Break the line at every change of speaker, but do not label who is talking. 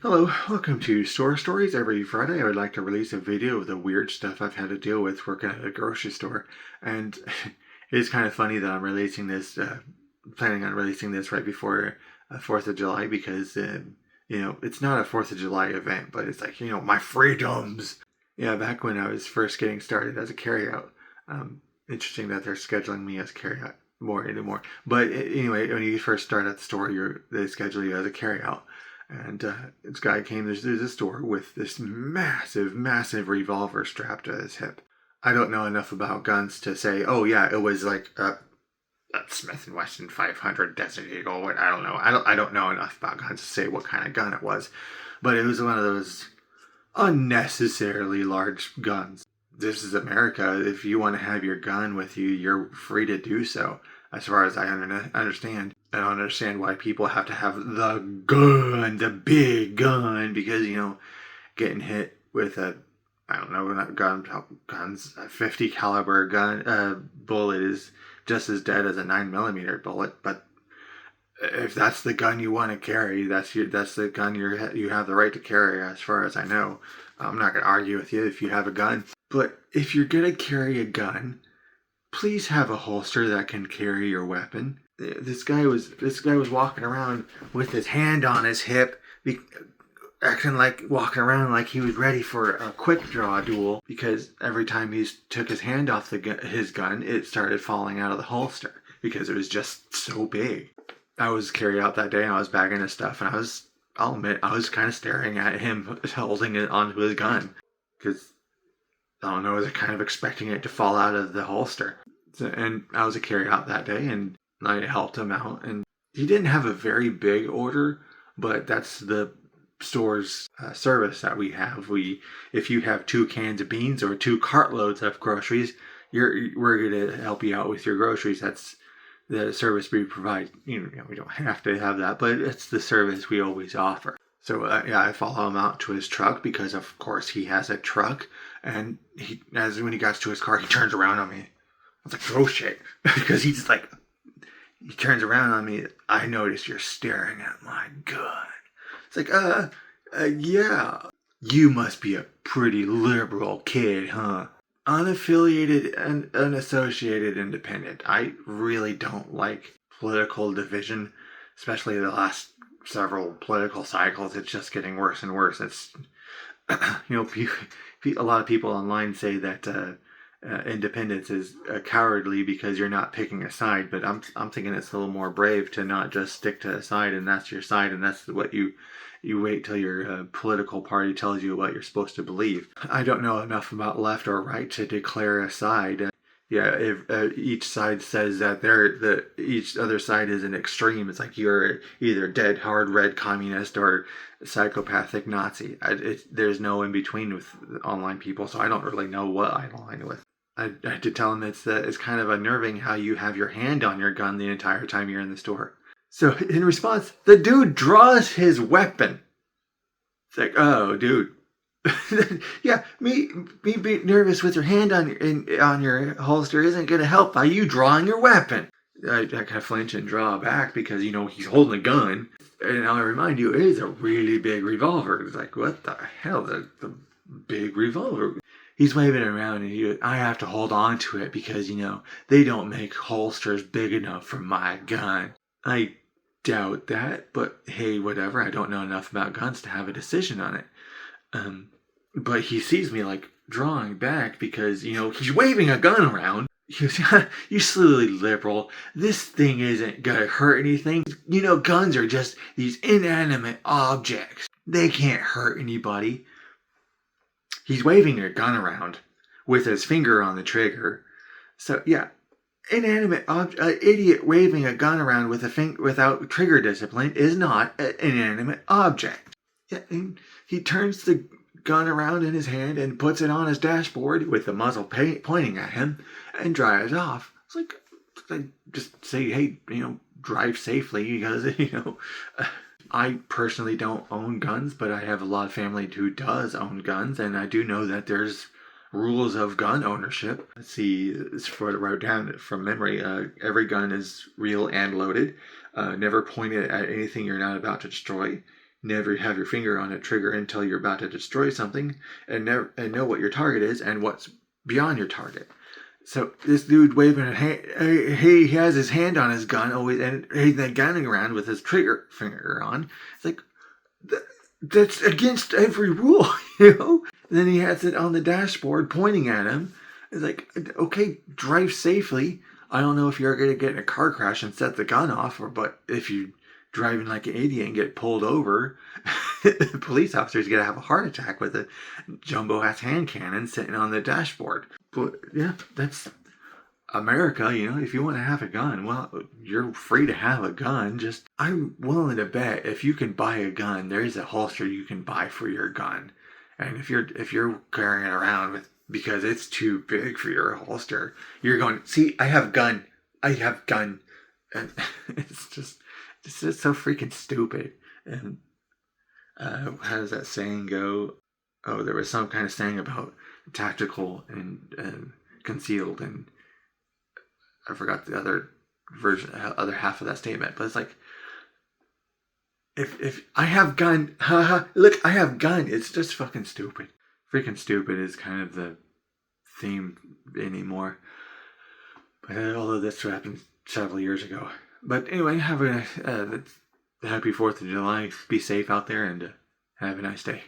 Hello, welcome to Store Stories. Every Friday I would like to release a video of the weird stuff I've had to deal with working at a grocery store. And it is kind of funny that I'm releasing this, planning on releasing this right before 4th of July because, it's not a 4th of July event, but it's like, my freedoms. Yeah, back when I was first getting started as a carryout. Interesting that they're scheduling me as carryout more anymore. But anyway, when you first start at the store, they schedule you as a carryout. And this guy came to the store with this massive, massive revolver strapped to his hip. I don't know enough about guns to say, oh yeah, it was like a Smith & Wesson 500 Desert Eagle. I don't know. I don't know enough about guns to say what kind of gun it was. But it was one of those unnecessarily large guns. This is America. If you want to have your gun with you, you're free to do so, as far as I understand. I don't understand why people have to have the gun, the big gun, because, getting hit with a a 50 caliber gun, bullet is just as dead as a 9mm bullet. But if that's the gun you want to carry, that's the gun you have the right to carry, as far as I know. I'm not going to argue with you if you have a gun. But if you're going to carry a gun, please have a holster that can carry your weapon. This guy was walking around with his hand on his hip, walking around like he was ready for a quick draw duel, because every time he took his hand off his gun, it started falling out of the holster because it was just so big. I was carried out that day and I was bagging his stuff, and I'll admit, I was kind of staring at him holding it onto his gun, because I don't know, I was kind of expecting it to fall out of the holster. And I was a carry out that day, and I helped him out. And he didn't have a very big order, but that's the store's service that we have. If you have 2 cans of beans or 2 cartloads of groceries, we're going to help you out with your groceries. That's the service we provide. We don't have to have that, but it's the service we always offer. So I follow him out to his truck, because of course he has a truck. And when he got to his car, he turns around on me. I was like, oh shit. Because he turns around on me. I notice you're staring at my gun. It's like, yeah. You must be a pretty liberal kid, huh? Unaffiliated and unassociated independent. I really don't like political division, especially the last several political cycles. It's just getting worse and worse. It's, a lot of people online say that independence is cowardly because you're not picking a side, but I'm thinking it's a little more brave to not just stick to a side, and that's your side, and that's what you wait till your political party tells you what you're supposed to believe. I don't know enough about left or right to declare a side. If each side says that each other side is an extreme, it's like you're either dead hard red communist or psychopathic Nazi. There's no in between with online people, so I don't really know what I align with. I had to tell him it's kind of unnerving how you have your hand on your gun the entire time you're in the store. So in response, the dude draws his weapon. It's like, oh, dude. Yeah, me being nervous with your hand on your holster isn't going to help by you drawing your weapon. I kind of flinch and draw back because, he's holding a gun. And I'll remind you, it is a really big revolver. It's like, what the hell? The big revolver. He's waving it around, and I have to hold on to it because, they don't make holsters big enough for my gun. I doubt that, but hey, whatever. I don't know enough about guns to have a decision on it. But he sees me drawing back because, he's waving a gun around. He goes, you silly liberal. This thing isn't gonna hurt anything. Guns are just these inanimate objects. They can't hurt anybody. He's waving a gun around with his finger on the trigger. So, yeah. Inanimate object, idiot waving a gun around without trigger discipline is not an inanimate object. Yeah, and he turns the gun around in his hand and puts it on his dashboard with the muzzle pointing at him and drives off. It's like, I just say, hey, drive safely, because, I personally don't own guns, but I have a lot of family who does own guns, and I do know that there's rules of gun ownership. Let's see, it's wrote down from memory. Every gun is real and loaded. Never point it at anything you're not about to destroy. never have your finger on a trigger until you're about to destroy something, and know what your target is and what's beyond your target. So this dude waving a hand, he has his hand on his gun always, and he's then gunning around with his trigger finger on. It's like, that's against every rule, you know? And then he has it on the dashboard pointing at him. It's like, okay, drive safely. I don't know if you're going to get in a car crash and set the gun off, but if you driving like an idiot and get pulled over, the police officer's going to have a heart attack with a jumbo-ass hand cannon sitting on the dashboard. But yeah, that's America, you know. If you want to have a gun, well, you're free to have a gun. Just, I'm willing to bet if you can buy a gun, there's a holster you can buy for your gun. And if you're carrying it around with, because it's too big for your holster, you're going, see, I have gun, and it's just so freaking stupid. And how does that saying go? Oh, there was some kind of saying about tactical and concealed, and I forgot the other other half of that statement. But it's like, if I have gun, haha, look, I have gun. It's just fucking stupid. Freaking stupid is kind of the theme anymore. But although this happened several years ago. But anyway, have a happy 4th of July. Be safe out there, and have a nice day.